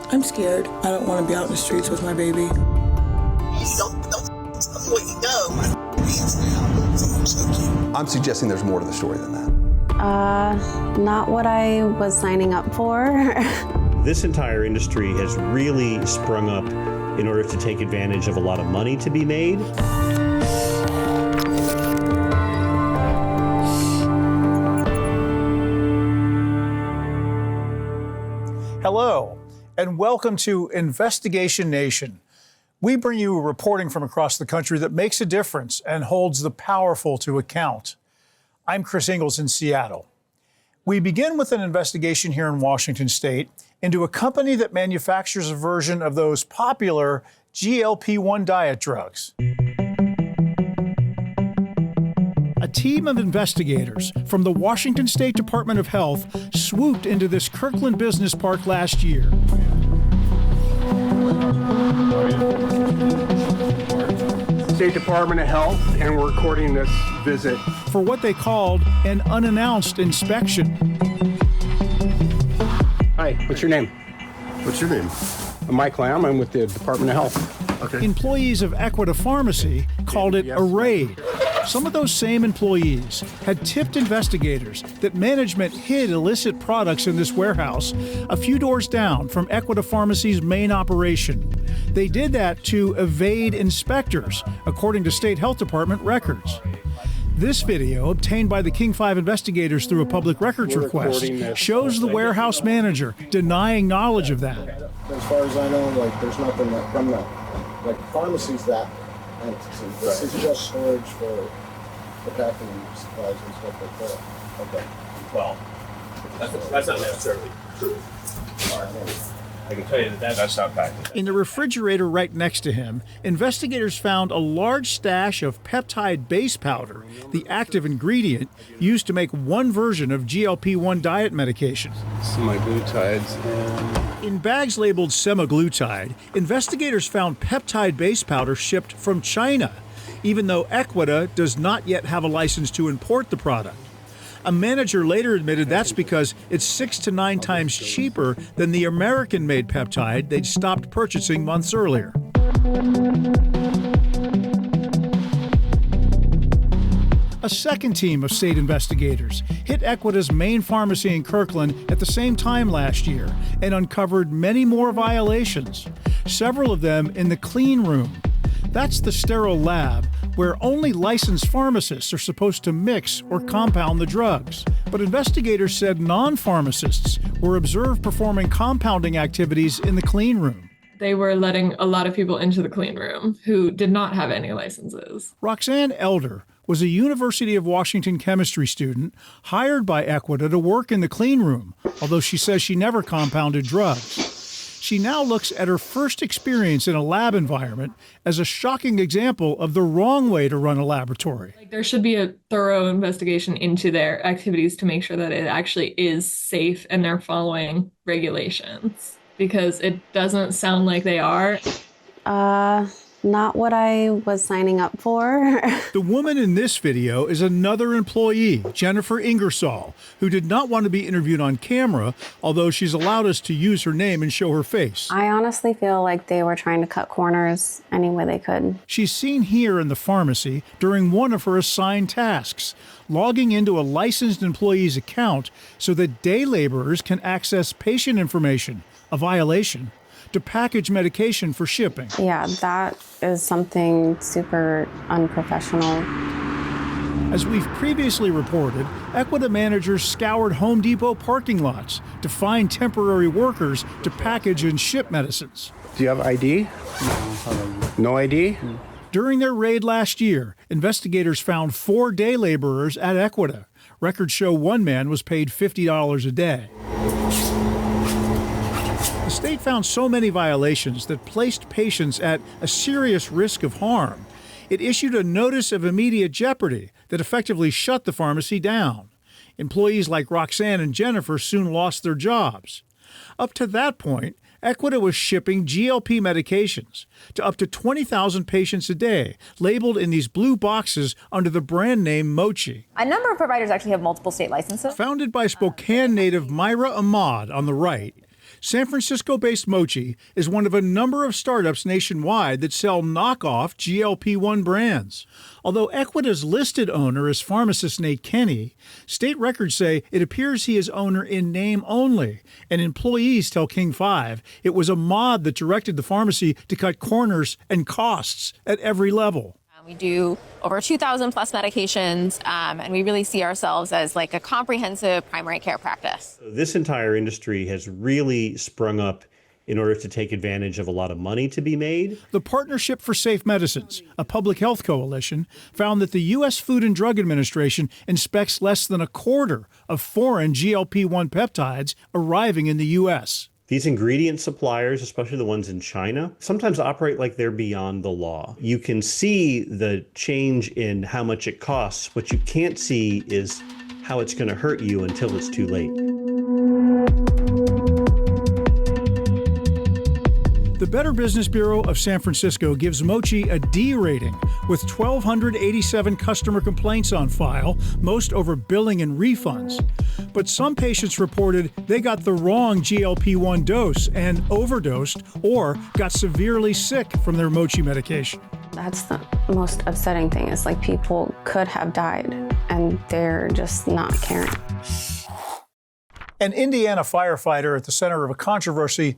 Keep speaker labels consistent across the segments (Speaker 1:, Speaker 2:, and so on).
Speaker 1: I'm scared. I don't want to be out in the streets with my baby.
Speaker 2: I'm suggesting there's more to the story than that.
Speaker 3: Not what I was signing up for.
Speaker 4: This entire industry has really sprung up in order to take advantage of a lot of money to be made.
Speaker 5: Hello, and welcome to Investigation Nation. We bring you reporting from across the country that makes a difference and holds the powerful to account. I'm Chris Ingalls in Seattle. We begin with an investigation here in Washington State into a company that manufactures a version of those popular GLP-1 diet drugs. A team of investigators from the Washington State Department of Health swooped into this Kirkland Business Park last year.
Speaker 6: State Department of Health, and we're recording this visit
Speaker 5: For what they called an unannounced inspection.
Speaker 6: Hi, what's your name?
Speaker 7: What's your name?
Speaker 6: I'm Mike Lamb. I'm with the Department of Health.
Speaker 7: Okay.
Speaker 5: Employees of Equita Pharmacy called it a raid. Some of those same employees had tipped investigators that management hid illicit products in this warehouse a few doors down from Equita Pharmacy's main operation. They did that to evade inspectors, according to State Health Department records. This video, obtained by the King 5 investigators through a public records request, shows the warehouse manager denying knowledge of that.
Speaker 8: As far as I know, there's nothing that from the pharmacy's that entity. This is just storage for the packing supplies and stuff like that. Okay.
Speaker 9: Well, that's not necessarily true.
Speaker 8: All right, maybe.
Speaker 9: I can tell you that's not packing.
Speaker 5: In the refrigerator right next to him, investigators found a large stash of peptide base powder, the active ingredient used to make one version of GLP-1 diet medication.
Speaker 6: Semaglutides and...
Speaker 5: In bags labeled semaglutide, investigators found peptide base powder shipped from China, even though Equita does not yet have a license to import the product. A manager later admitted that's because it's 6 to 9 times cheaper than the American-made peptide they'd stopped purchasing months earlier. A second team of state investigators hit Equita's main pharmacy in Kirkland at the same time last year and uncovered many more violations, several of them in the clean room. That's the sterile lab where only licensed pharmacists are supposed to mix or compound the drugs. But investigators said non-pharmacists were observed performing compounding activities in the clean room.
Speaker 10: They were letting a lot of people into the clean room who did not have any licenses.
Speaker 5: Roxanne Elder was a University of Washington chemistry student hired by Equita to work in the clean room, although she says she never compounded drugs. She now looks at her first experience in a lab environment as a shocking example of the wrong way to run a laboratory.
Speaker 10: There should be a thorough investigation into their activities to make sure that it actually is safe and they're following regulations, because it doesn't sound like they are.
Speaker 3: Not what I was signing up for.
Speaker 5: The woman in this video is another employee, Jennifer Ingersoll, who did not want to be interviewed on camera, although she's allowed us to use her name and show her face.
Speaker 3: I honestly feel like they were trying to cut corners any way they could.
Speaker 5: She's seen here in the pharmacy during one of her assigned tasks, logging into a licensed employee's account so that day laborers can access patient information, a violation, to package medication for shipping.
Speaker 3: Yeah, that is something super unprofessional.
Speaker 5: As we've previously reported, Equita managers scoured Home Depot parking lots to find temporary workers to package and ship medicines.
Speaker 6: Do you have ID? No ID?
Speaker 5: During their raid last year, investigators found 4 day laborers at Equita. Records show one man was paid $50 a day. The state found so many violations that placed patients at a serious risk of harm. It issued a notice of immediate jeopardy that effectively shut the pharmacy down. Employees like Roxanne and Jennifer soon lost their jobs. Up to that point, Equita was shipping GLP medications to up to 20,000 patients a day, labeled in these blue boxes under the brand name Mochi.
Speaker 11: A number of providers actually have multiple state licenses.
Speaker 5: Founded by Spokane native Myra Ahmad on the right, San Francisco-based Mochi is one of a number of startups nationwide that sell knockoff GLP-1 brands. Although Equida's listed owner is pharmacist Nate Kenny, state records say it appears he is owner in name only, and employees tell King 5 it was a mod that directed the pharmacy to cut corners and costs at every level.
Speaker 7: We do over 2,000 plus medications, and we really see ourselves as like a comprehensive primary care practice.
Speaker 4: This entire industry has really sprung up in order to take advantage of a lot of money to be made.
Speaker 5: The Partnership for Safe Medicines, a public health coalition, found that the U.S. Food and Drug Administration inspects less than a quarter of foreign GLP-1 peptides arriving in the U.S.
Speaker 4: These ingredient suppliers, especially the ones in China, sometimes operate like they're beyond the law. You can see the change in how much it costs. What you can't see is how it's going to hurt you until it's too late.
Speaker 5: The Better Business Bureau of San Francisco gives Mochi a D rating with 1,287 customer complaints on file, most over billing and refunds. But some patients reported they got the wrong GLP-1 dose and overdosed or got severely sick from their Mochi medication.
Speaker 3: That's the most upsetting thing. Is like people could have died and they're just not caring.
Speaker 5: An Indiana firefighter at the center of a controversy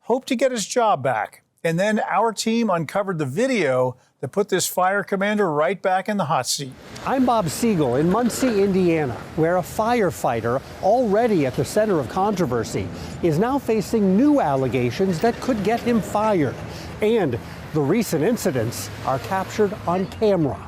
Speaker 5: hoped to get his job back. And then our team uncovered the video that put this fire commander right back in the hot seat.
Speaker 11: I'm Bob Siegel in Muncie, Indiana, where a firefighter already at the center of controversy is now facing new allegations that could get him fired. And the recent incidents are captured on camera.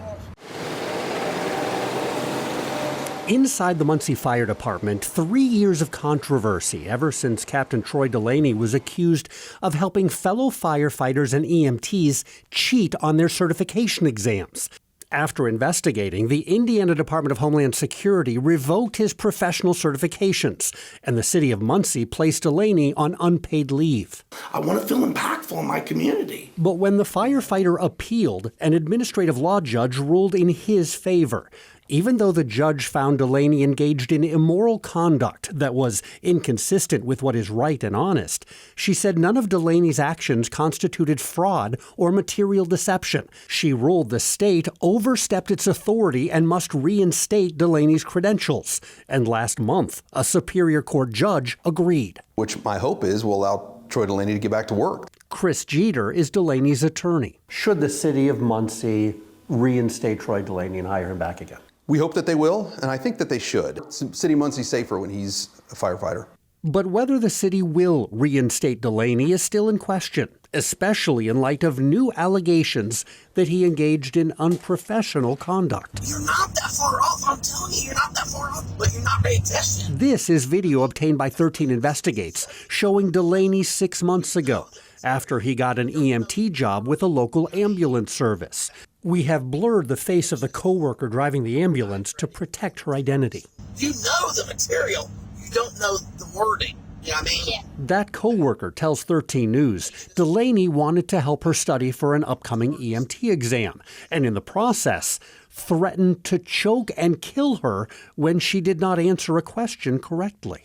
Speaker 11: Inside the Muncie Fire Department, 3 years of controversy ever since Captain Troy Delaney was accused of helping fellow firefighters and EMTs cheat on their certification exams. After investigating, the Indiana Department of Homeland Security revoked his professional certifications, and the city of Muncie placed Delaney on unpaid leave.
Speaker 12: I want to feel impactful in my community.
Speaker 11: But when the firefighter appealed, an administrative law judge ruled in his favor. Even though the judge found Delaney engaged in immoral conduct that was inconsistent with what is right and honest, she said none of Delaney's actions constituted fraud or material deception. She ruled the state overstepped its authority and must reinstate Delaney's credentials. And last month, a Superior Court judge agreed.
Speaker 2: Which my hope is will allow Troy Delaney to get back to work.
Speaker 11: Chris Jeter is Delaney's attorney. Should the city of Muncie reinstate Troy Delaney and hire him back again?
Speaker 2: We hope that they will, and I think that they should. City of Muncie's safer when he's a firefighter.
Speaker 11: But whether the city will reinstate Delaney is still in question, especially in light of new allegations that he engaged in unprofessional conduct.
Speaker 12: You're not that far off, I'm telling you, you're not that far off, but you're not ready to test it.
Speaker 11: This is video obtained by itn-investigates showing Delaney 6 months ago, after he got an EMT job with a local ambulance service. We have blurred the face of the coworker driving the ambulance to protect her identity.
Speaker 12: You know the material. You don't know the wording. You know what I mean? Yeah.
Speaker 11: That coworker tells 13 News Delaney wanted to help her study for an upcoming EMT exam, and in the process, threatened to choke and kill her when she did not answer a question correctly.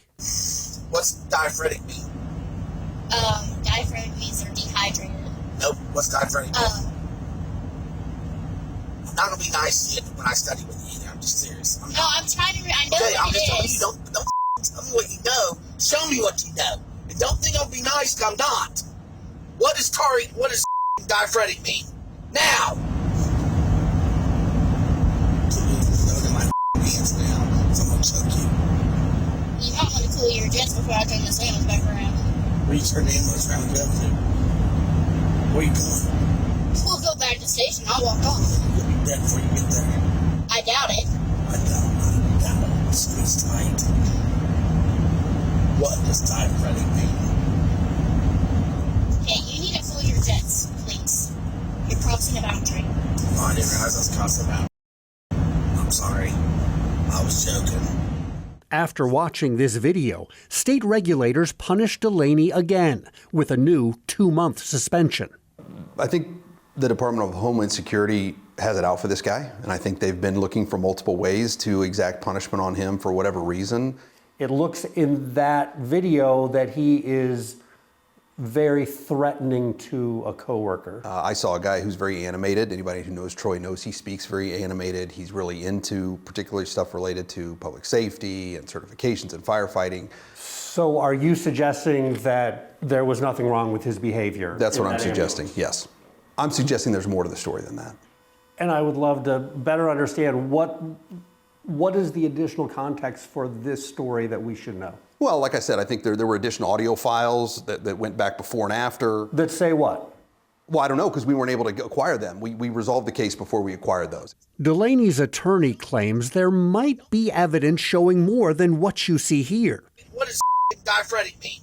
Speaker 12: What's diaphoretic mean?
Speaker 13: Diaphoretic means they're dehydrated.
Speaker 12: Nope. What's diaphoretic mean? I'm not gonna be nice to you when I study with you either. I'm just serious.
Speaker 13: I'm trying to. I know
Speaker 12: okay,
Speaker 13: what
Speaker 12: I'm just telling
Speaker 13: is.
Speaker 12: you. Don't tell me what you know. Show me what you know. And don't think I'll be nice. 'Cause I'm not. What does diaphoretic mean? Now. Look at my hands now. Someone choke you.
Speaker 13: You might want to cool your jets before I turn this ambulance back around.
Speaker 12: Where you turn the ambulance around and go to? Where you going?
Speaker 13: We'll go back to the station. I'll walk off.
Speaker 12: You'll be dead before you get there.
Speaker 13: I doubt it.
Speaker 12: I doubt it. It's tight. What does diaphoretic mean?
Speaker 13: Okay, you need to cool your jets, please. You're crossing a boundary.
Speaker 12: Oh, I didn't realize I was crossing a boundary. I'm sorry. I was joking.
Speaker 11: After watching this video, state regulators punished Delaney again with a new 2-month suspension.
Speaker 2: I think the Department of Homeland Security has it out for this guy, and I think they've been looking for multiple ways to exact punishment on him for whatever reason.
Speaker 11: It looks in that video that he is very threatening to a coworker.
Speaker 2: I saw a guy who's very animated. Anybody who knows Troy knows he speaks very animated. He's really into particular stuff related to public safety and certifications and firefighting.
Speaker 11: So are you suggesting that there was nothing wrong with his behavior?
Speaker 2: That's what I'm suggesting, yes. I'm suggesting there's more to the story than that.
Speaker 11: And I would love to better understand what is the additional context for this story that we should know?
Speaker 2: Well, like I said, I think there were additional audio files that went back before and after.
Speaker 11: That say what?
Speaker 2: Well, I don't know, because we weren't able to acquire them. We resolved the case before we acquired those.
Speaker 11: Delaney's attorney claims there might be evidence showing more than what you see here.
Speaker 12: What does diaphragmatic mean?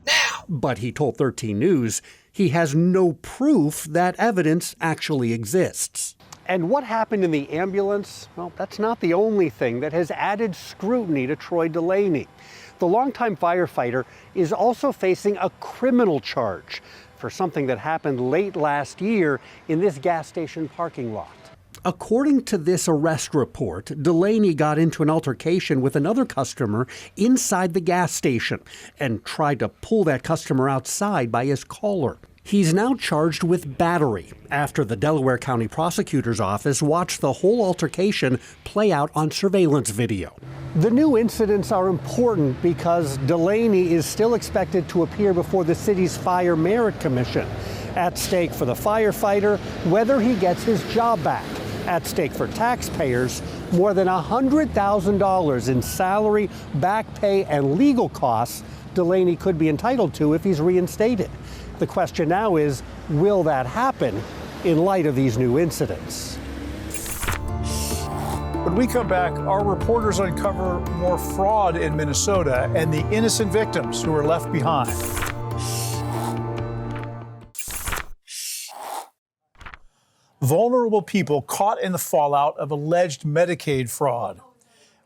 Speaker 12: Now!
Speaker 11: But he told 13 News he has no proof that evidence actually exists. And what happened in the ambulance? Well, that's not the only thing that has added scrutiny to Troy Delaney. The longtime firefighter is also facing a criminal charge for something that happened late last year in this gas station parking lot. According to this arrest report, Delaney got into an altercation with another customer inside the gas station and tried to pull that customer outside by his collar. He's now charged with battery after the Delaware County Prosecutor's Office watched the whole altercation play out on surveillance video. The new incidents are important because Delaney is still expected to appear before the city's Fire Merit Commission. At stake for the firefighter, whether he gets his job back. At stake for taxpayers, more than $100,000 in salary, back pay, and legal costs Delaney could be entitled to if he's reinstated. The question now is, will that happen in light of these new incidents?
Speaker 5: When we come back, our reporters uncover more fraud in Minnesota and the innocent victims who are left behind. Vulnerable people caught in the fallout of alleged Medicaid fraud.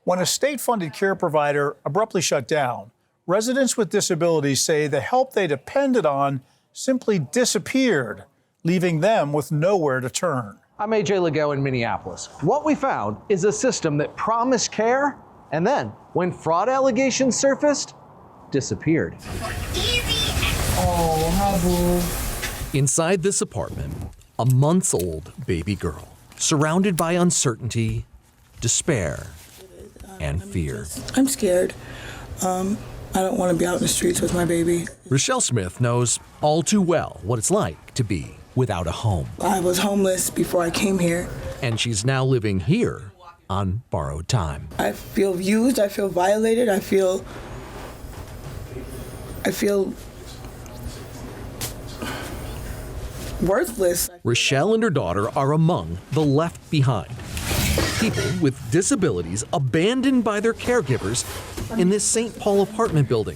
Speaker 5: When a state-funded care provider abruptly shut down, residents with disabilities say the help they depended on simply disappeared, leaving them with nowhere to turn.
Speaker 14: I'm AJ Legault in Minneapolis. What we found is a system that promised care and then, when fraud allegations surfaced, disappeared.
Speaker 13: Oh, how boo.
Speaker 15: Inside this apartment, a months-old baby girl, surrounded by uncertainty, despair, and fear.
Speaker 1: I'm scared. I don't want to be out in the streets with my baby.
Speaker 15: Rochelle Smith knows all too well what it's like to be without a home.
Speaker 1: I was homeless before I came here.
Speaker 15: And she's now living here on borrowed time.
Speaker 1: I feel used, I feel violated, I feel worthless.
Speaker 15: Rochelle and her daughter are among the left behind. People with disabilities abandoned by their caregivers in this St. Paul apartment building.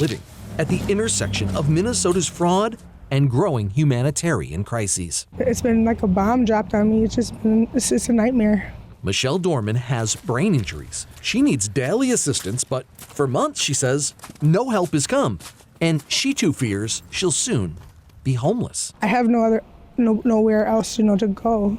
Speaker 15: Living at the intersection of Minnesota's fraud and growing humanitarian crises.
Speaker 16: It's been like a bomb dropped on me. It's just a nightmare.
Speaker 15: Michelle Dorman has brain injuries. She needs daily assistance, but for months, she says, no help has come. And she too fears she'll soon be homeless.
Speaker 16: I have nowhere else to go.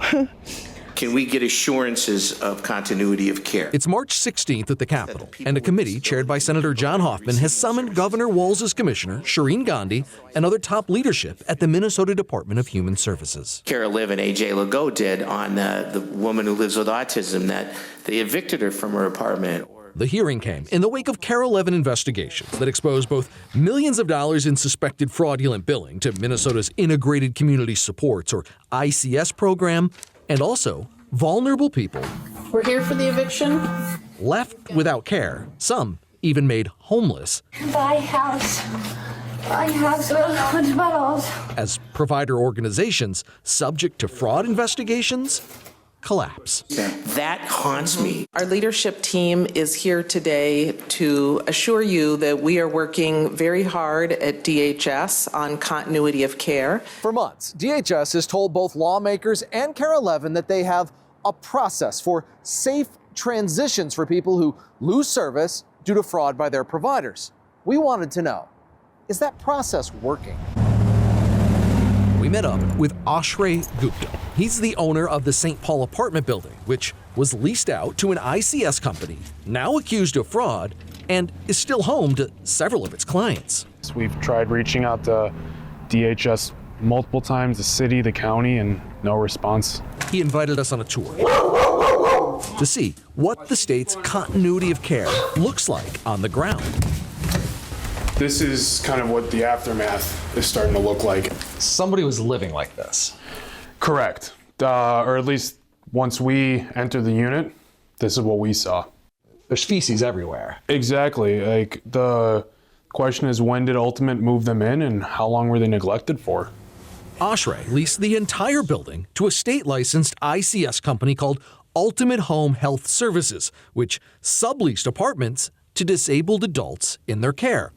Speaker 17: Can we get assurances of continuity of care?
Speaker 15: It's March 16th at the Capitol, and a committee chaired by Senator John Hoffman has summoned Governor Walz's commissioner, Shireen Gandhi, and other top leadership at the Minnesota Department of Human Services.
Speaker 17: Carol Liv and AJ Legault did on the woman who lives with autism, that they evicted her from her apartment.
Speaker 15: The hearing came in the wake of Carol Levin investigations that exposed both millions of dollars in suspected fraudulent billing to Minnesota's Integrated Community Supports, or ICS program, and also vulnerable people.
Speaker 18: We're here for the eviction.
Speaker 15: Left without care, some even made homeless.
Speaker 13: Buy house. Buy house. What's about
Speaker 15: As provider organizations subject to fraud investigations collapse.
Speaker 17: That haunts me.
Speaker 18: Our leadership team is here today to assure you that we are working very hard at DHS on continuity of care.
Speaker 14: For months, DHS has told both lawmakers and Carol Levin that they have a process for safe transitions for people who lose service due to fraud by their providers. We wanted to know, is that process working?
Speaker 15: We met up with Ashray Gupta. He's the owner of the St. Paul apartment building, which was leased out to an ICS company, now accused of fraud, and is still home to several of its clients.
Speaker 19: We've tried reaching out to DHS multiple times, the city, the county, and no response.
Speaker 15: He invited us on a tour to see what the state's continuity of care looks like on the ground.
Speaker 19: This is kind of what the aftermath is starting to look like.
Speaker 14: Somebody was living like this.
Speaker 19: Correct. Or at least once we entered the unit, this is what we saw.
Speaker 14: There's feces everywhere.
Speaker 19: Exactly. Like, the question is, when did Ultimate move them in and how long were they neglected for?
Speaker 15: Oshray leased the entire building to a state-licensed ICS company called Ultimate Home Health Services, which subleased apartments to disabled adults in their care.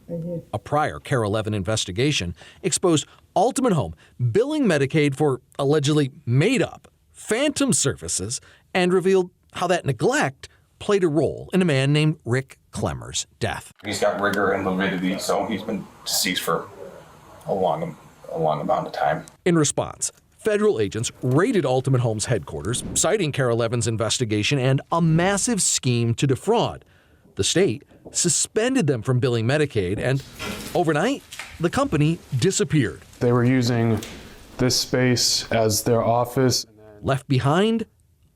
Speaker 15: A prior Care 11 investigation exposed Ultimate Home billing Medicaid for allegedly made-up, phantom services and revealed how that neglect played a role in a man named Rick Clemmer's death.
Speaker 20: He's got rigor and lividity, so he's been deceased for a long amount of time.
Speaker 15: In response, federal agents raided Ultimate Home's headquarters, citing Care 11's investigation and a massive scheme to defraud. The state suspended them from billing Medicaid, and overnight, the company disappeared.
Speaker 19: They were using this space as their office.
Speaker 15: Left behind,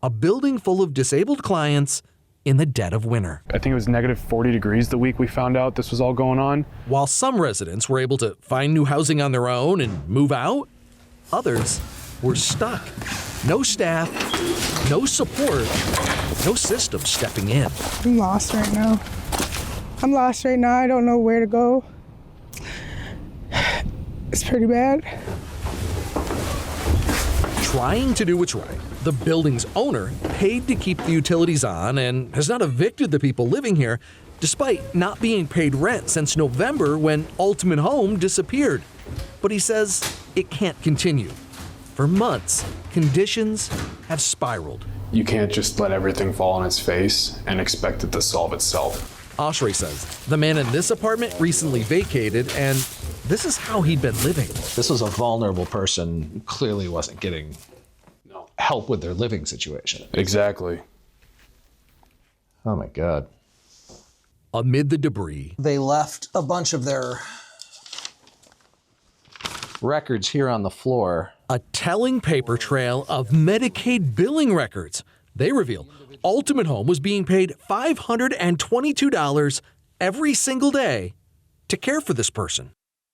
Speaker 15: a building full of disabled clients in the dead of winter.
Speaker 19: I think it was negative 40 degrees the week we found out this was all going on.
Speaker 15: While some residents were able to find new housing on their own and move out, others were stuck. No staff, no support, no system stepping in.
Speaker 16: I'm lost right now. I don't know where to go. It's pretty bad.
Speaker 15: Trying to do what's right, the building's owner paid to keep the utilities on and has not evicted the people living here, despite not being paid rent since November when Ultimate Home disappeared. But he says it can't continue. For months, conditions have spiraled.
Speaker 19: You can't just let everything fall on its face and expect it to solve itself.
Speaker 15: Oshray says the man in this apartment recently vacated, and this is how he'd been living.
Speaker 14: This was a vulnerable person who clearly wasn't getting help with their living situation.
Speaker 19: Exactly.
Speaker 14: Oh my God.
Speaker 15: Amid the debris,
Speaker 14: they left a bunch of their records here on the floor.
Speaker 15: A telling paper trail of Medicaid billing records. They reveal Ultimate Home was being paid $522 every single day to care for this person.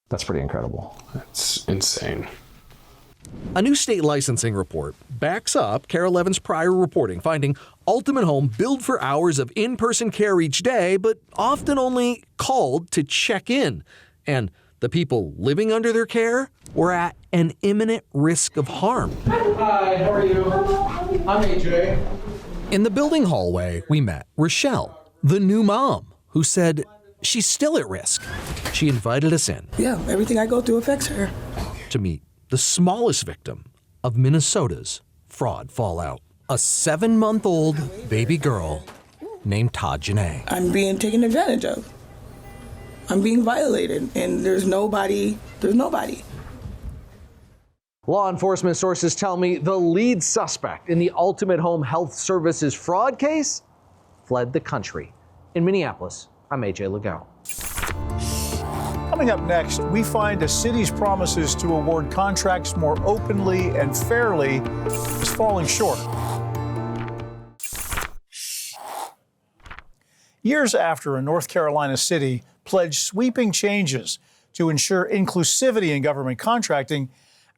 Speaker 14: That's pretty incredible.
Speaker 19: That's insane.
Speaker 15: A new state licensing report backs up Care 11's prior reporting, finding Ultimate Home billed for hours of in-person care each day, but often only called to check in. And the people living under their care were at an imminent risk of harm.
Speaker 14: Hi, how are you? I'm AJ.
Speaker 15: In the building hallway, we met Rochelle, the new mom, who said she's still at risk. She invited us in.
Speaker 1: Yeah, everything I go through affects her.
Speaker 15: To meet the smallest victim of Minnesota's fraud fallout, a 7-month-old baby girl named Todd Janae.
Speaker 1: I'm being taken advantage of. I'm being violated, and there's nobody.
Speaker 14: Law enforcement sources tell me the lead suspect in the Ultimate Home Health Services fraud case fled the country. In Minneapolis, I'm AJ Legault.
Speaker 5: Coming up next, we find a city's promises to award contracts more openly and fairly is falling short. Years after a North Carolina city pledged sweeping changes to ensure inclusivity in government contracting,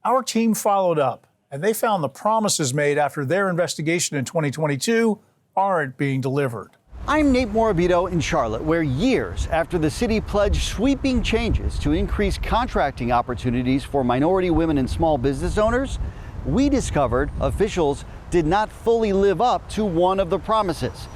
Speaker 5: our team followed up, and they found the promises made after their investigation in 2022 aren't being delivered.
Speaker 21: I'm Nate Morabito in Charlotte, where years after the city pledged sweeping changes to increase contracting opportunities for minority women and small business owners, we discovered officials did not fully live up to one of the promises.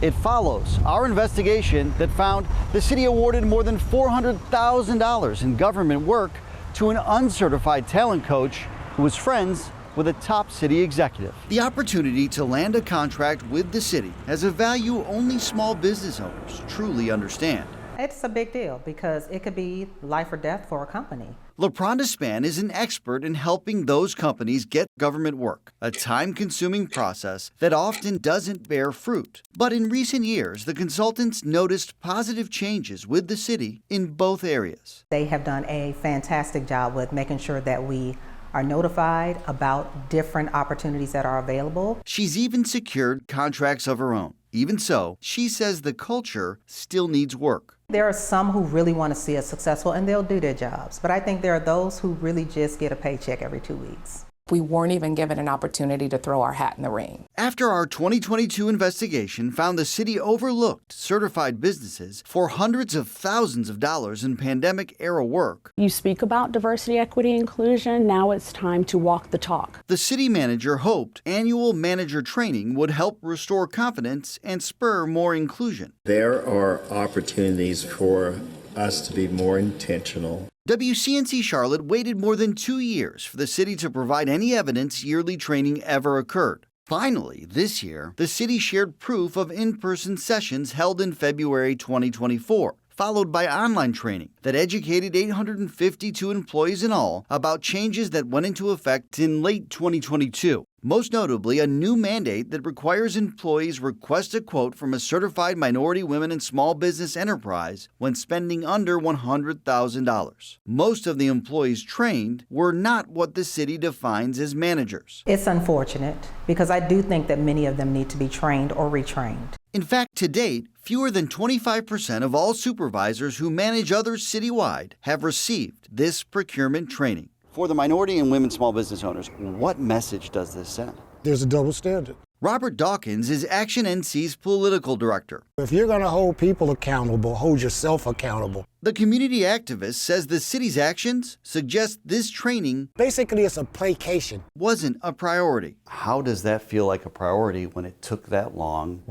Speaker 21: It follows our investigation that found the city awarded more than $400,000 in government work to an uncertified talent coach who was friends with a top city executive. The opportunity to land a contract with the city has a value only small business owners truly understand.
Speaker 8: It's a big deal because it could be life or death for a company.
Speaker 21: LaPronda Span is an expert in helping those companies get government work, a time-consuming process that often doesn't bear fruit. But in recent years, the consultants noticed positive changes with the city in both areas.
Speaker 8: They have done a fantastic job with making sure that we are notified about different opportunities that are available.
Speaker 21: She's even secured contracts of her own. Even so, she says the culture still needs work.
Speaker 8: There are some who really want to see us successful and they'll do their jobs, but I think there are those who really just get a paycheck every 2 weeks.
Speaker 22: We weren't even given an opportunity to throw our hat in the ring.
Speaker 21: After our 2022 investigation found the city overlooked certified businesses for hundreds of thousands of dollars in pandemic-era work.
Speaker 23: You speak about diversity, equity, inclusion. Now it's time to walk the talk.
Speaker 21: The city manager hoped annual manager training would help restore confidence and spur more inclusion.
Speaker 24: There are opportunities for us to be more intentional.
Speaker 21: WCNC Charlotte waited more than 2 years for the city to provide any evidence yearly training ever occurred. Finally, this year, the city shared proof of in-person sessions held in February 2024, followed by online training that educated 852 employees in all about changes that went into effect in late 2022. Most notably, a new mandate that requires employees request a quote from a certified minority women and small business enterprise when spending under $100,000. Most of the employees trained were not what the city defines as managers.
Speaker 8: It's unfortunate because I do think that many of them need to be trained or retrained.
Speaker 21: In fact, to date, fewer than 25% of all supervisors who manage others citywide have received this procurement training. For the minority and women small business owners, what message does this send?
Speaker 25: There's a double standard.
Speaker 21: Robert Dawkins is Action NC's political director.
Speaker 25: If you're going to hold people accountable, hold yourself accountable.
Speaker 21: The community activist says the city's actions suggest this training
Speaker 25: basically it's a placation.
Speaker 21: Wasn't a priority. How does that feel like a priority when it took that long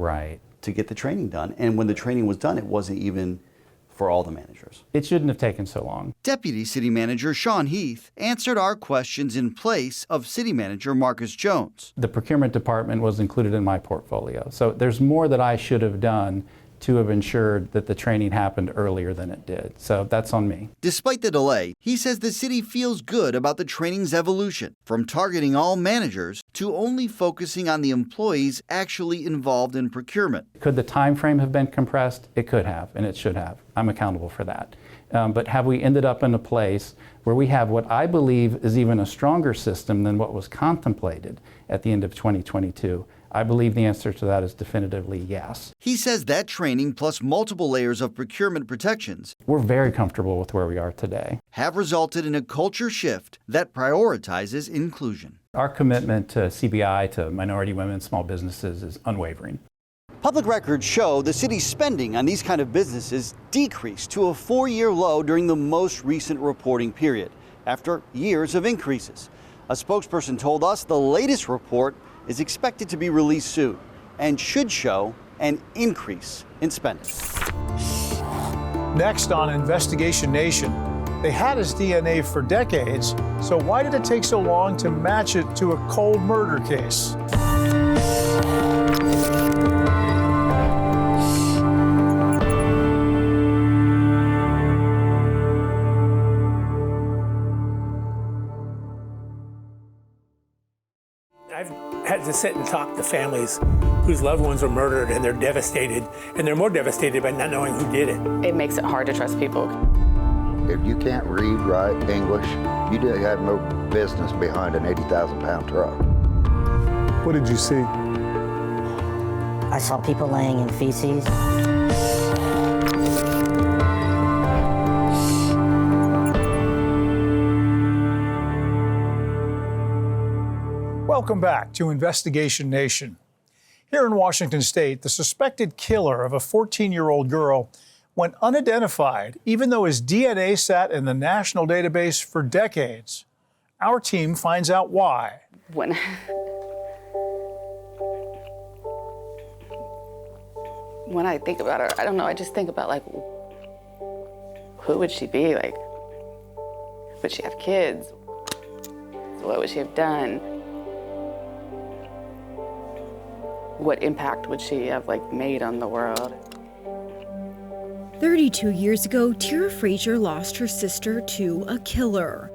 Speaker 21: to get the training done? And when the training was done, it wasn't even for all the managers.
Speaker 26: It shouldn't have taken so long.
Speaker 21: Deputy City Manager Sean Heath answered our questions in place of City Manager Marcus Jones.
Speaker 26: The procurement department was included in my portfolio. So there's more that I should have done to have ensured that the training happened earlier than it did. So that's on me.
Speaker 21: Despite the delay, he says the city feels good about the training's evolution, from targeting all managers to only focusing on the employees actually involved in procurement.
Speaker 26: Could the time frame have been compressed? It could have, and it should have. I'm accountable for that. But have we ended up in a place where we have what I believe is even a stronger system than what was contemplated at the end of 2022? I believe the answer to that is definitively yes.
Speaker 21: He says that training, plus multiple layers of procurement protections,
Speaker 26: we're very comfortable with where we are today,
Speaker 21: have resulted in a culture shift that prioritizes inclusion.
Speaker 26: Our commitment to CBI, to minority women, small businesses, is unwavering.
Speaker 21: Public records show the city's spending on these kind of businesses decreased to a 4-year low during the most recent reporting period, after years of increases. A spokesperson told us the latest report is expected to be released soon and should show an increase in spending.
Speaker 5: Next on Investigation Nation, they had his DNA for decades, so why did it take so long to match it to a cold murder case?
Speaker 27: I've had to sit and talk to families whose loved ones were murdered, and they're devastated, and they're more devastated by not knowing who did it.
Speaker 3: It makes it hard to trust people.
Speaker 28: If you can't read, write English, you do have no business behind an 80,000-pound truck.
Speaker 25: What did you see?
Speaker 29: I saw people laying in feces.
Speaker 5: Welcome back to Investigation Nation. Here in Washington State, the suspected killer of a 14-year-old girl went unidentified, even though his DNA sat in the national database for decades. Our team finds out why.
Speaker 3: When I think about her, I don't know, I just think about, like, who would she be? Like, would she have kids? What would she have done? What impact would she have, like, made on the world?
Speaker 2: 32 years ago, Tira Frazier lost her sister to a killer.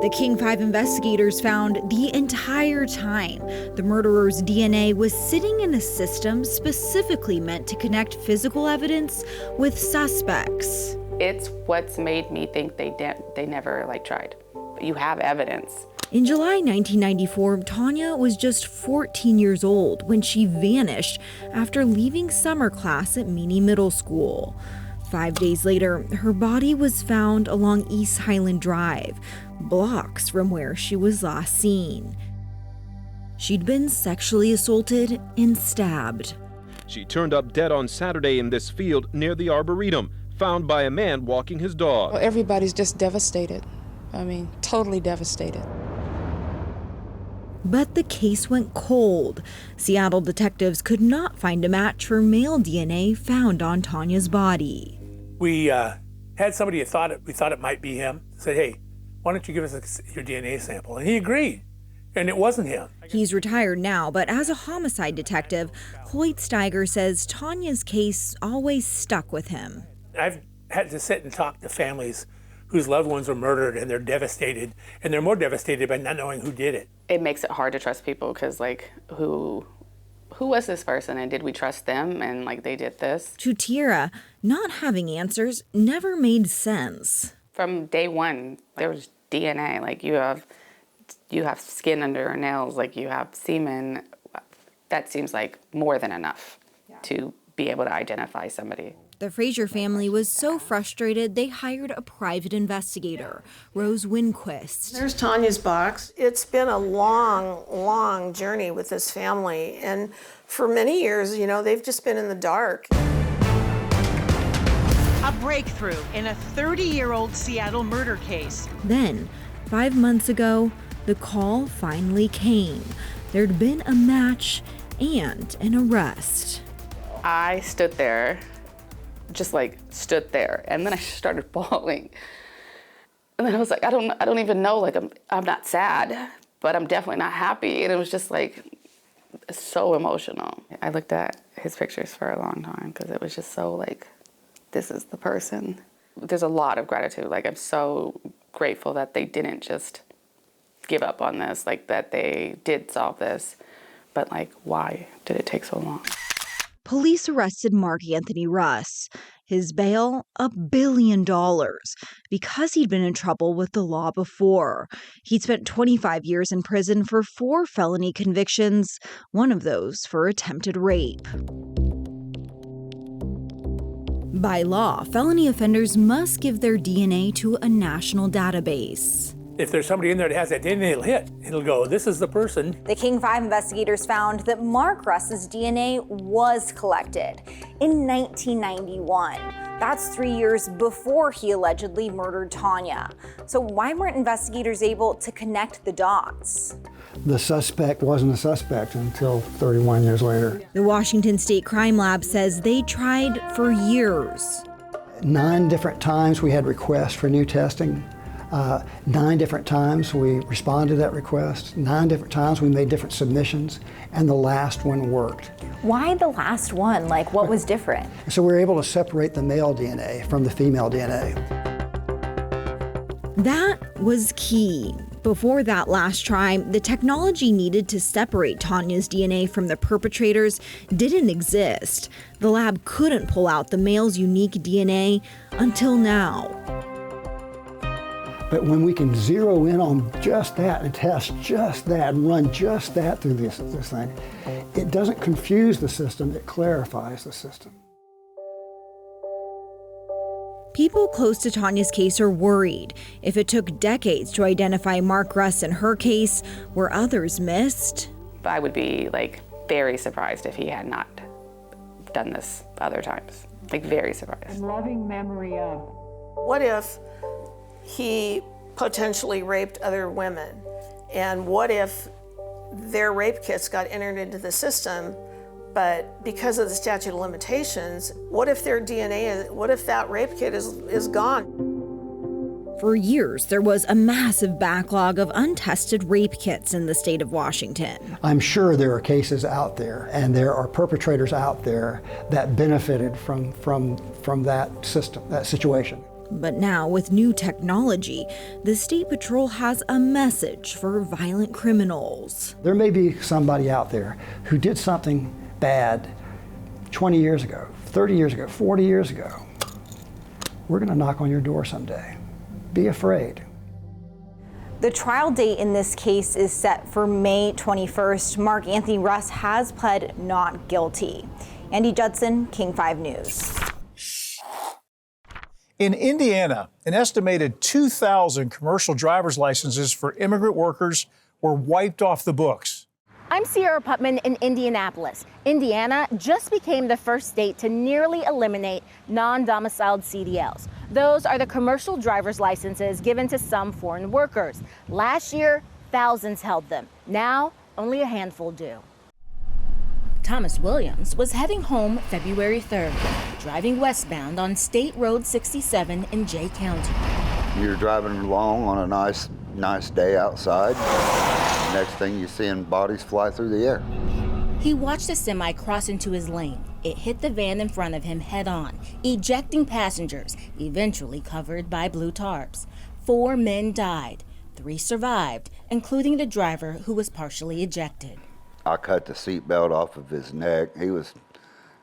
Speaker 2: The King 5 investigators found the entire time the murderer's DNA was sitting in a system specifically meant to connect physical evidence with suspects.
Speaker 3: It's what's made me think they never tried. But you have evidence.
Speaker 2: In July 1994, Tanya was just 14 years old when she vanished after leaving summer class at Meany Middle School. 5 days later, her body was found along East Highland Drive, blocks from where she was last seen. She'd been sexually assaulted and stabbed.
Speaker 4: She turned up dead on Saturday in this field near the Arboretum, found by a man walking his dog.
Speaker 22: Well, everybody's just devastated. I mean, totally devastated.
Speaker 2: But the case went cold. Seattle detectives could not find a match for male DNA found on Tanya's body.
Speaker 27: We had somebody who we thought it might be him, said, hey, why don't you give us your DNA sample? And he agreed, and it wasn't him.
Speaker 2: He's retired now, but as a homicide detective, Hoyt Steiger says Tanya's case always stuck with him.
Speaker 27: I've had to sit and talk to families whose loved ones were murdered, and they're devastated, and they're more devastated by not knowing who did it.
Speaker 3: It makes it hard to trust people because, who was this person, and did we trust them, and they did this?
Speaker 2: To Tira, not having answers never made sense.
Speaker 3: From day one, there was DNA. You have skin under your nails, you have semen. That seems like more than enough to be able to identify somebody.
Speaker 2: The Frazier family was so frustrated they hired a private investigator, Rose Winquist.
Speaker 6: There's Tanya's box. It's been a long, long journey with this family, and for many years, they've just been in the dark.
Speaker 7: A breakthrough in a 30-year-old Seattle murder case.
Speaker 2: Then, 5 months ago, the call finally came. There'd been a match and an arrest.
Speaker 3: I stood there, just stood there, and then I started bawling. And then I was like, I don't even know, I'm not sad, but I'm definitely not happy. And it was just so emotional. I looked at his pictures for a long time because it was just so this is the person. There's a lot of gratitude. I'm so grateful that they didn't just give up on this, that they did solve this. But why did it take so long?
Speaker 2: Police arrested Mark Anthony Russ. His bail, $1 billion, because he'd been in trouble with the law before. He'd spent 25 years in prison for 4 felony convictions, one of those for attempted rape. By law, felony offenders must give their DNA to a national database.
Speaker 27: If there's somebody in there that has that DNA, it'll hit. It'll go, this is the person.
Speaker 2: The King 5 investigators found that Mark Russ's DNA was collected in 1991. That's 3 years before he allegedly murdered Tanya. So why weren't investigators able to connect the dots?
Speaker 25: The suspect wasn't a suspect until 31 years later.
Speaker 2: The Washington State Crime Lab says they tried for years.
Speaker 25: 9 different times we had requests for new testing. 9 different times we responded to that request. 9 different times we made different submissions, and the last one worked.
Speaker 2: Why the last one? What was different?
Speaker 25: So we were able to separate the male DNA from the female DNA.
Speaker 2: That was key. Before that last try, the technology needed to separate Tanya's DNA from the perpetrators didn't exist. The lab couldn't pull out the male's unique DNA until now.
Speaker 25: But when we can zero in on just that and test just that and run just that through this thing, it doesn't confuse the system, it clarifies the system.
Speaker 2: People close to Tanya's case are worried. If it took decades to identify Mark Russ in her case, were others missed?
Speaker 3: I would be very surprised if he had not done this other times. Very surprised.
Speaker 7: Loving memory of.
Speaker 6: What if he potentially raped other women? And what if their rape kits got entered into the system, but because of the statute of limitations, what if their DNA, what if that rape kit is gone?
Speaker 2: For years, there was a massive backlog of untested rape kits in the state of Washington.
Speaker 25: I'm sure there are cases out there, and there are perpetrators out there that benefited from that system, that situation.
Speaker 2: But now, with new technology, the State Patrol has a message for violent criminals.
Speaker 25: There may be somebody out there who did something bad 20 years ago, 30 years ago, 40 years ago. We're going to knock on your door someday. Be afraid.
Speaker 9: The trial date in this case is set for May 21st. Mark Anthony Russ has pled not guilty. Andy Judson, King 5 News.
Speaker 5: In Indiana, an estimated 2,000 commercial driver's licenses for immigrant workers were wiped off the books.
Speaker 10: I'm Sierra Putman in Indianapolis. Indiana just became the first state to nearly eliminate non-domiciled CDLs. Those are the commercial driver's licenses given to some foreign workers. Last year, thousands held them. Now, only a handful do. Thomas Williams was heading home February 3rd, driving westbound on State Road 67 in Jay County.
Speaker 28: You're driving along on a nice day outside. Next thing you're seeing bodies fly through the air.
Speaker 10: He watched a semi cross into his lane. It hit the van in front of him head on, ejecting passengers, eventually covered by blue tarps. 4 men died. 3 survived, including the driver who was partially ejected.
Speaker 28: I cut the seatbelt off of his neck. He was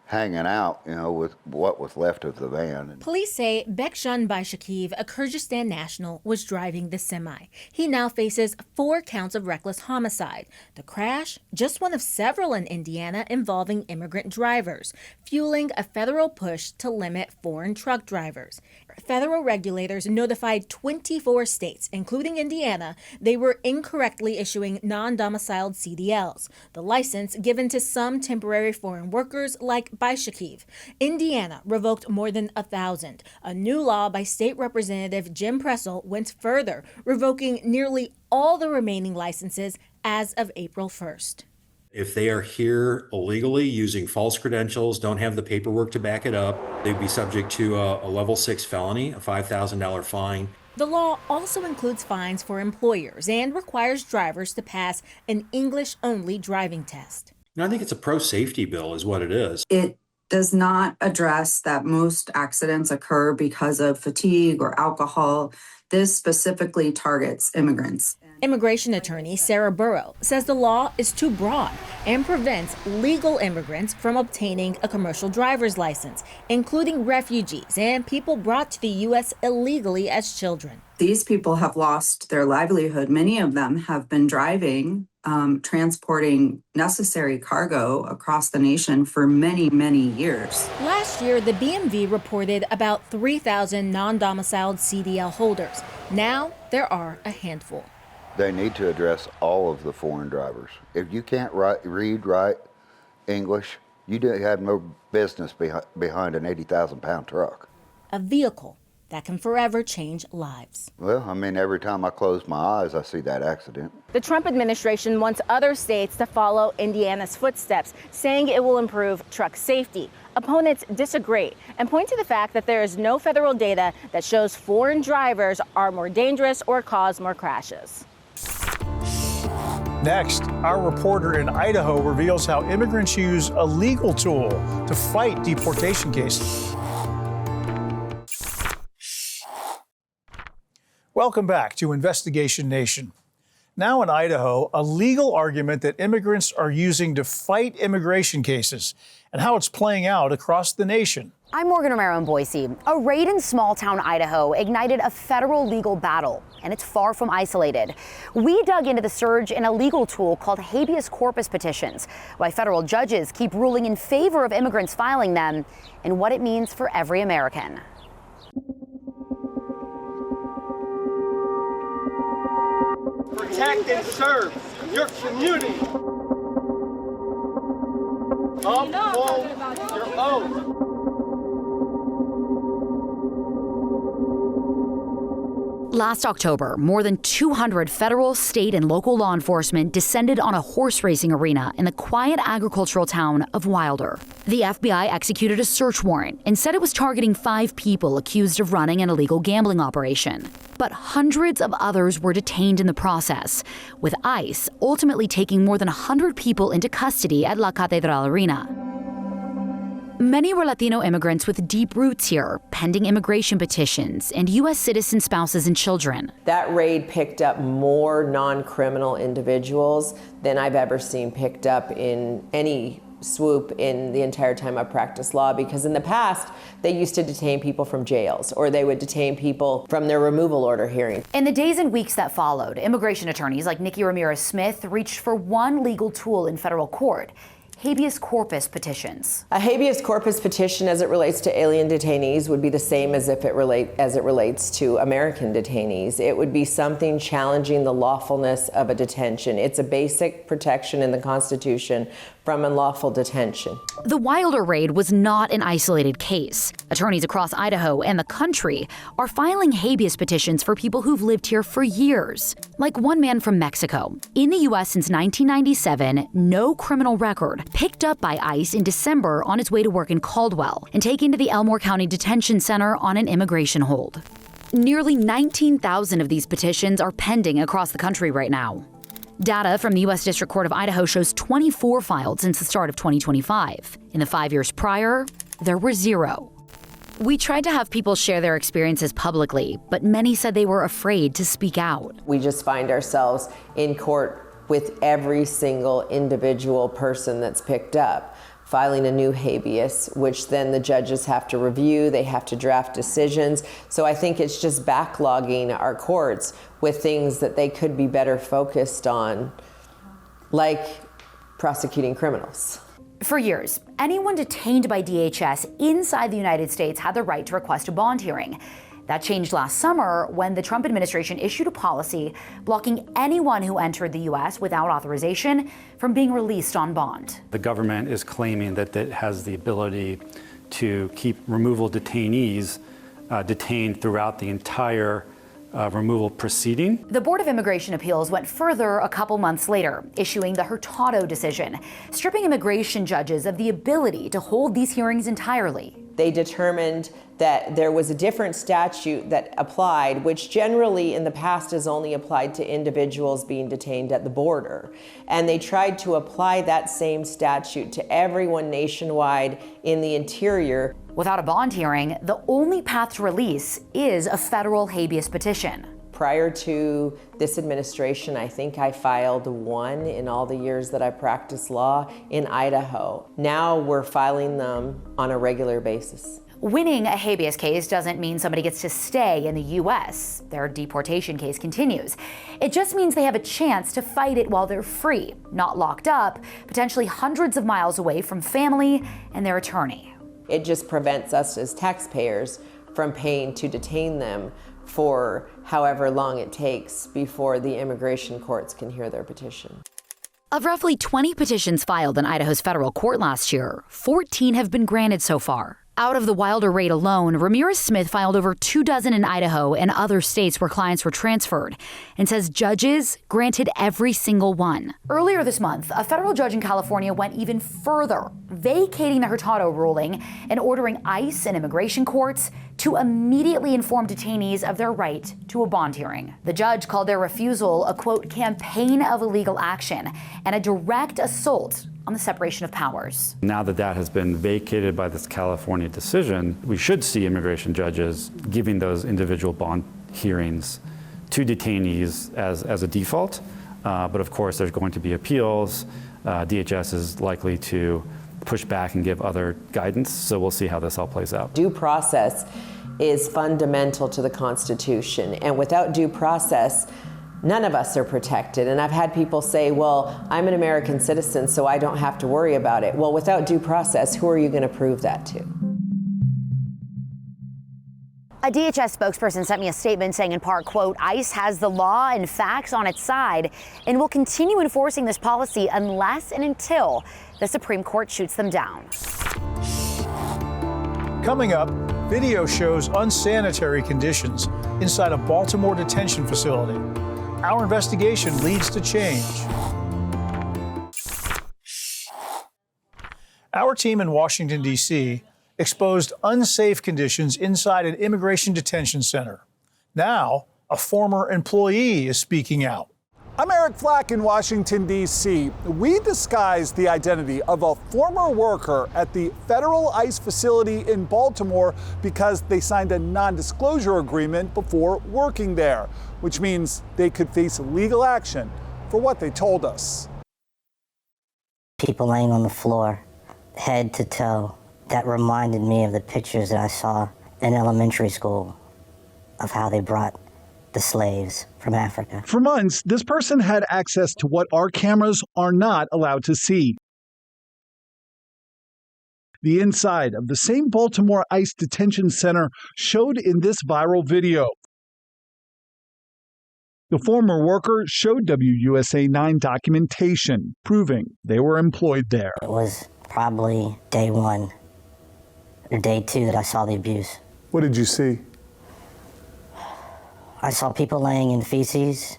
Speaker 28: hanging out, with what was left of the van.
Speaker 10: Police say Bekshan Baishakiv, a Kyrgyzstan national, was driving the semi. He now faces 4 counts of reckless homicide. The crash, just one of several in Indiana involving immigrant drivers, fueling a federal push to limit foreign truck drivers. Federal regulators notified 24 states, including Indiana, they were incorrectly issuing non-domiciled CDLs, the license given to some temporary foreign workers like Baishakiv. Indiana revoked more than 1,000. A new law by State Representative Jim Pressel went further, revoking nearly all the remaining licenses as of April 1st.
Speaker 11: If they are here illegally using false credentials, don't have the paperwork to back it up, they'd be subject to a level 6 felony, a $5,000 fine.
Speaker 10: The law also includes fines for employers and requires drivers to pass an English-only driving test.
Speaker 11: I think it's a pro-safety bill is what it is.
Speaker 12: It does not address that most accidents occur because of fatigue or alcohol. This specifically targets immigrants.
Speaker 10: Immigration attorney Sarah Burrow says the law is too broad and prevents legal immigrants from obtaining a commercial driver's license, including refugees and people brought to the U.S. illegally as children.
Speaker 12: These people have lost their livelihood. Many of them have been driving, transporting necessary cargo across the nation for many, many years.
Speaker 10: Last year, the BMV reported about 3,000 non-domiciled CDL holders. Now, there are a handful.
Speaker 28: They need to address all of the foreign drivers. If you can't read English, you have no business behind an 80,000-pound truck.
Speaker 10: A vehicle that can forever change lives.
Speaker 28: Well, every time I close my eyes, I see that accident.
Speaker 10: The Trump administration wants other states to follow Indiana's footsteps, saying it will improve truck safety. Opponents disagree and point to the fact that there is no federal data that shows foreign drivers are more dangerous or cause more crashes.
Speaker 5: Next, our reporter in Idaho reveals how immigrants use a legal tool to fight deportation cases. Welcome back to Investigation Nation. Now in Idaho, a legal argument that immigrants are using to fight immigration cases and how it's playing out across the nation.
Speaker 13: I'm Morgan Romero in Boise. A raid in small-town Idaho ignited a federal legal battle, and it's far from isolated. We dug into the surge in a legal tool called habeas corpus petitions, why federal judges keep ruling in favor of immigrants filing them, and what it means for every American.
Speaker 16: Protect and serve your community. Uphold your oath.
Speaker 13: Last October, more than 200 federal, state, and local law enforcement descended on a horse racing arena in the quiet agricultural town of Wilder. The FBI executed a search warrant and said it was targeting 5 people accused of running an illegal gambling operation. But hundreds of others were detained in the process, with ICE ultimately taking more than 100 people into custody at La Catedral Arena. Many were Latino immigrants with deep roots here, pending immigration petitions, and U.S. citizen spouses and children.
Speaker 1: That raid picked up more non-criminal individuals than I've ever seen picked up in any swoop in the entire time I've practiced law, because in the past, they used to detain people from jails, or they would detain people from their removal order hearing.
Speaker 13: In the days and weeks that followed, immigration attorneys like Nikki Ramirez-Smith reached for one legal tool in federal court: habeas corpus petitions.
Speaker 1: A habeas corpus petition as it relates to alien detainees would be the same as it relates to American detainees. It would be something challenging the lawfulness of a detention. It's a basic protection in the Constitution from unlawful detention.
Speaker 13: The Wilder raid was not an isolated case. Attorneys across Idaho and the country are filing habeas petitions for people who've lived here for years. Like one man from Mexico. In the U.S. since 1997, no criminal record, picked up by ICE in December on his way to work in Caldwell and taken to the Elmore County Detention Center on an immigration hold. Nearly 19,000 of these petitions are pending across the country right now. Data from the U.S. District Court of Idaho shows 24 filed since the start of 2025. In the 5 years prior, there were 0. We tried to have people share their experiences publicly, but many said they were afraid to speak out.
Speaker 1: We just find ourselves in court with every single individual person that's picked up, filing a new habeas, which then the judges have to review, they have to draft decisions. So I think it's just backlogging our courts with things that they could be better focused on, like prosecuting criminals.
Speaker 13: For years, anyone detained by DHS inside the United States had the right to request a bond hearing. That changed last summer when the Trump administration issued a policy blocking anyone who entered the U.S. without authorization from being released on bond.
Speaker 14: The government is claiming that it has the ability to keep removal detainees detained throughout the entire removal proceeding.
Speaker 13: The Board of Immigration Appeals went further a couple months later, issuing the Hurtado decision, stripping immigration judges of the ability to hold these hearings entirely.
Speaker 1: They determined that there was a different statute that applied, which generally in the past has only applied to individuals being detained at the border. And they tried to apply that same statute to everyone nationwide in the interior.
Speaker 13: Without a bond hearing, the only path to release is a federal habeas petition.
Speaker 1: Prior to this administration, I think I filed 1 in all the years that I practiced law in Idaho. Now we're filing them on a regular basis.
Speaker 13: Winning a habeas case doesn't mean somebody gets to stay in the U.S. Their deportation case continues. It just means they have a chance to fight it while they're free, not locked up, potentially hundreds of miles away from family and their attorney.
Speaker 1: It just prevents us as taxpayers from paying to detain them for however long it takes before the immigration courts can hear their petition.
Speaker 13: Of roughly 20 petitions filed in Idaho's federal court last year, 14 have been granted so far. Out of the Wilder raid alone, Ramirez-Smith filed over 24 in Idaho and other states where clients were transferred, and says judges granted every single one. Earlier this month, a federal judge in California went even further, vacating the Hurtado ruling and ordering ICE and immigration courts to immediately inform detainees of their right to a bond hearing. The judge called their refusal a, quote, campaign of illegal action and a direct assault on the separation of powers.
Speaker 14: Now that that has been vacated by this California decision, we should see immigration judges giving those individual bond hearings to detainees as a default. But of course, there's going to be appeals. DHS is likely to push back and give other guidance. So we'll see how this all plays out.
Speaker 1: Due process is fundamental to the Constitution. And without due process, none of us are protected. And I've had people say, well, I'm an American citizen, so I don't have to worry about it. Well, without due process, who are you going to prove that to?
Speaker 13: A DHS spokesperson sent me a statement saying in part, quote, ICE has the law and facts on its side and will continue enforcing this policy unless and until the Supreme Court shoots them down.
Speaker 5: Coming up, Video shows unsanitary conditions inside a Baltimore detention facility. Our investigation leads to change. Our team in Washington, D.C. exposed unsafe conditions inside an immigration detention center. Now, a former employee is speaking out.
Speaker 8: I'm Eric Flack in Washington, D.C. We disguised the identity of a former worker at the federal ICE facility in Baltimore because they signed a non-disclosure agreement before working there, which means they could face legal action for what they told us.
Speaker 29: People laying on the floor, head to toe. That reminded me of the pictures that I saw in elementary school of how they brought the slaves from Africa.
Speaker 21: For months, this person had access to what our cameras are not allowed to see. The inside of the same Baltimore ICE detention center showed in this viral video. The former worker showed WUSA 9 documentation proving they were employed there.
Speaker 29: It was probably day 1 or day 2 that I saw the abuse.
Speaker 8: What did you see?
Speaker 29: I saw people laying in feces,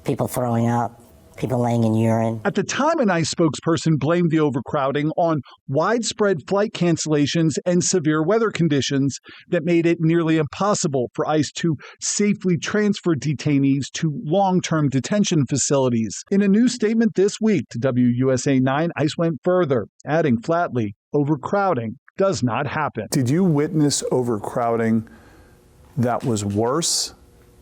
Speaker 29: people throwing up, people laying in urine.
Speaker 21: At the time, an ICE spokesperson blamed the overcrowding on widespread flight cancellations and severe weather conditions that made it nearly impossible for ICE to safely transfer detainees to long-term detention facilities. In a new statement this week to WUSA 9, ICE went further, adding flatly, overcrowding does not happen.
Speaker 8: Did you witness overcrowding that was worse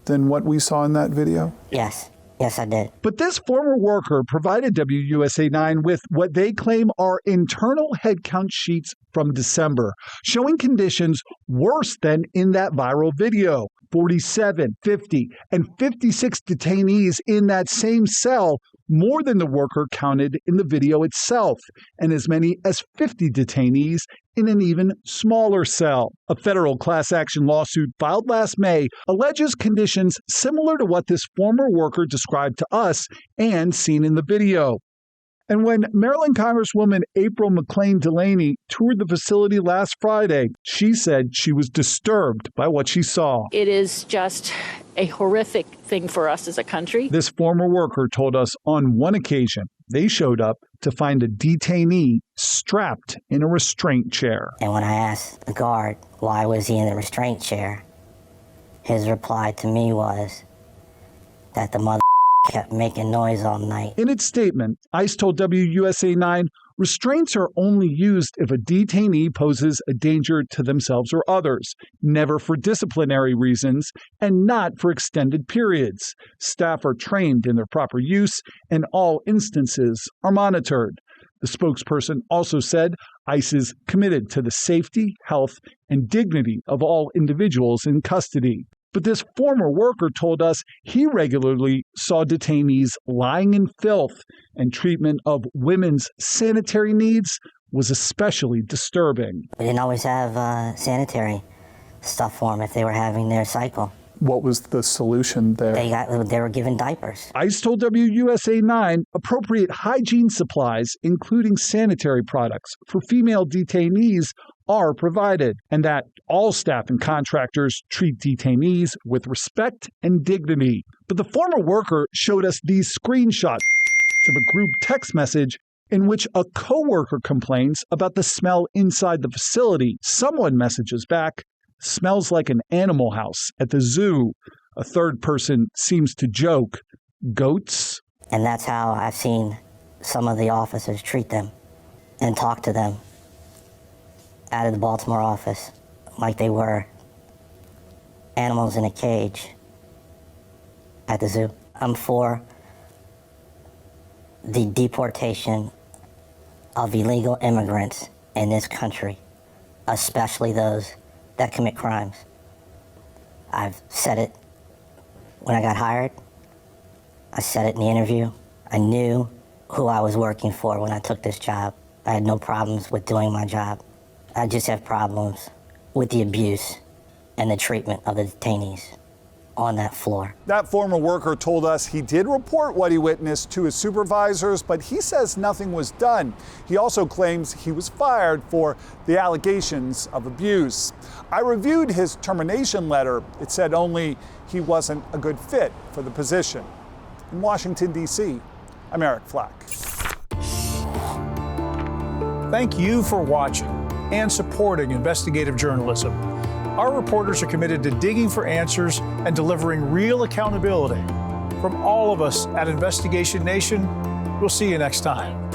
Speaker 8: than what we saw in that video?
Speaker 29: Yes. Yes, I did.
Speaker 21: But this former worker provided WUSA 9 with what they claim are internal headcount sheets from December, showing conditions worse than in that viral video. 47, 50, and 56 detainees in that same cell, more than the worker counted in the video itself, and as many as 50 detainees in an even smaller cell. A federal class action lawsuit filed last May alleges conditions similar to what this former worker described to us and seen in the video. And when Maryland Congresswoman April McClain Delaney toured the facility last Friday, she said she was disturbed by what she saw.
Speaker 15: It is just a horrific thing for us as a country.
Speaker 21: This former worker told us on one occasion they showed up to find a detainee strapped in a restraint chair.
Speaker 29: And when I asked the guard why was he in the restraint chair, his reply to me was that the mother kept making noise all night.
Speaker 21: In its statement, ICE told WUSA 9 restraints are only used if a detainee poses a danger to themselves or others, never for disciplinary reasons, and not for extended periods. Staff are trained in their proper use, and all instances are monitored. The spokesperson also said ICE is committed to the safety, health, and dignity of all individuals in custody. But this former worker told us he regularly saw detainees lying in filth, and treatment of women's sanitary needs was especially disturbing.
Speaker 29: We didn't always have sanitary stuff for them if they were having their cycle.
Speaker 8: What was the solution there?
Speaker 29: They were given diapers.
Speaker 21: ICE told WUSA 9 appropriate hygiene supplies, including sanitary products, for female detainees are provided, and that all staff and contractors treat detainees with respect and dignity. But the former worker showed us these screenshots of a group text message in which a coworker complains about the smell inside the facility. Someone messages back, "Smells like an animal house at the zoo." A third person seems to joke, "Goats?"
Speaker 29: And that's how I've seen some of the officers treat them and talk to them out of the Baltimore office like they were animals in a cage at the zoo. I'm for the deportation of illegal immigrants in this country, especially those that commit crimes. I've said it when I got hired. I said it in the interview. I knew who I was working for when I took this job. I had no problems with doing my job. I just have problems with the abuse and the treatment of the detainees. on that floor.
Speaker 8: That former worker told us he did report what he witnessed to his supervisors, but he says nothing was done. He also claims he was fired for the allegations of abuse. I reviewed his termination letter. It said only he wasn't a good fit for the position. In Washington, D.C., I'm Eric Flack.
Speaker 5: Thank you for watching and supporting investigative journalism. Our reporters are committed to digging for answers and delivering real accountability. From all of us at Investigation Nation, we'll see you next time.